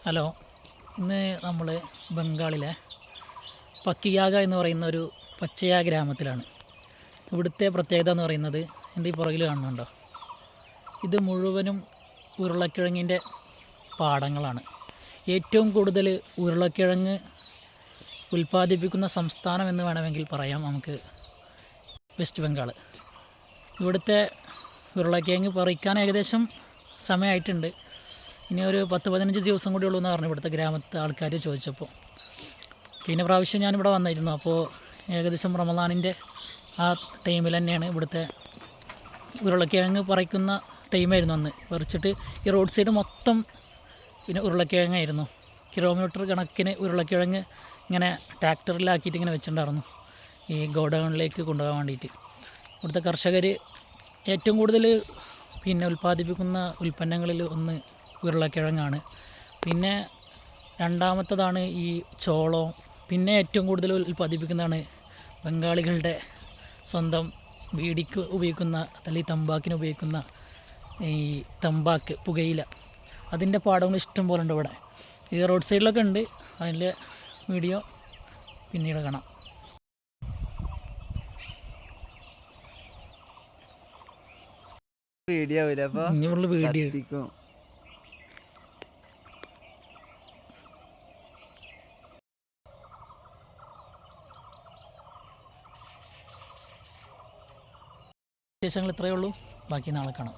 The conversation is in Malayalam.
ഹലോ, ഇന്ന് നമ്മൾ ബംഗാളിലെ പക്കിയാഗ എന്ന് പറയുന്ന ഒരു പച്ചയ ഗ്രാമത്തിലാണ്. ഇവിടുത്തെ പ്രത്യേകത എന്ന് പറയുന്നത് എൻ്റെ ഈ പുറകിൽ കാണുന്നുണ്ടോ, ഇത് മുഴുവനും ഉരുളക്കിഴങ്ങിൻ്റെ പാടങ്ങളാണ്. ഏറ്റവും കൂടുതൽ ഉരുളക്കിഴങ്ങ് ഉൽപ്പാദിപ്പിക്കുന്ന സംസ്ഥാനം എന്ന് വേണമെങ്കിൽ പറയാം നമുക്ക് വെസ്റ്റ് ബംഗാൾ. ഇവിടുത്തെ ഉരുളക്കിഴങ്ങ് പറിക്കാൻ ഏകദേശം സമയമായിട്ടുണ്ട്. ഇനി ഒരു 10-15 ദിവസം കൂടി ഉള്ളൂ എന്ന് പറഞ്ഞു ഇവിടുത്തെ ഗ്രാമത്തെ ആൾക്കാർ ചോദിച്ചപ്പോൾ. കഴിഞ്ഞ പ്രാവശ്യം ഞാനിവിടെ വന്നിരുന്നു. അപ്പോൾ ഏകദേശം റമദാനിൻ്റെ ആ ടൈമിൽ തന്നെയാണ് ഇവിടുത്തെ ഉരുളക്കിഴങ്ങ് പറിക്കുന്ന ടൈമായിരുന്നു. അന്ന് പറിച്ചിട്ട് ഈ റോഡ് സൈഡ് മൊത്തം പിന്നെ ഉരുളക്കിഴങ്ങായിരുന്നു. കിലോമീറ്റർ കണക്കിന് ഉരുളക്കിഴങ്ങ് ഇങ്ങനെ ട്രാക്ടറിലാക്കിയിട്ട് ഇങ്ങനെ വെച്ചിട്ടുണ്ടായിരുന്നു ഈ ഗോഡൗണിലേക്ക് കൊണ്ടുപോകാൻ വേണ്ടിയിട്ട്. ഇവിടുത്തെ കർഷകർ ഏറ്റവും കൂടുതൽ പിന്നെ ഉൽപ്പാദിപ്പിക്കുന്ന ഉൽപ്പന്നങ്ങളിൽ ഒന്ന് ഉരുളക്കിഴങ്ങാണ്. പിന്നെ രണ്ടാമത്തതാണ് ഈ ചോളം. പിന്നെ ഏറ്റവും കൂടുതൽ ഉൽപ്പാദിപ്പിക്കുന്നതാണ് ബംഗാളികളുടെ സ്വന്തം ബീഡിക്ക് ഉപയോഗിക്കുന്ന അല്ലെങ്കിൽ തമ്പാക്കിന് ഉപയോഗിക്കുന്ന ഈ തമ്പാക്ക്, പുകയില. അതിൻ്റെ പാടങ്ങൾ ഇഷ്ടം പോലെ ഉണ്ട് ഇവിടെ. ഈ റോഡ് സൈഡിലൊക്കെ ഉണ്ട്. അതിൻ്റെ വീഡിയോ പിന്നീട് കാണാം. വീഡിയോ വീഡിയോ വിശേഷങ്ങൾ ഇത്രയേ ഉള്ളൂ. ബാക്കി നാളെ കാണാം.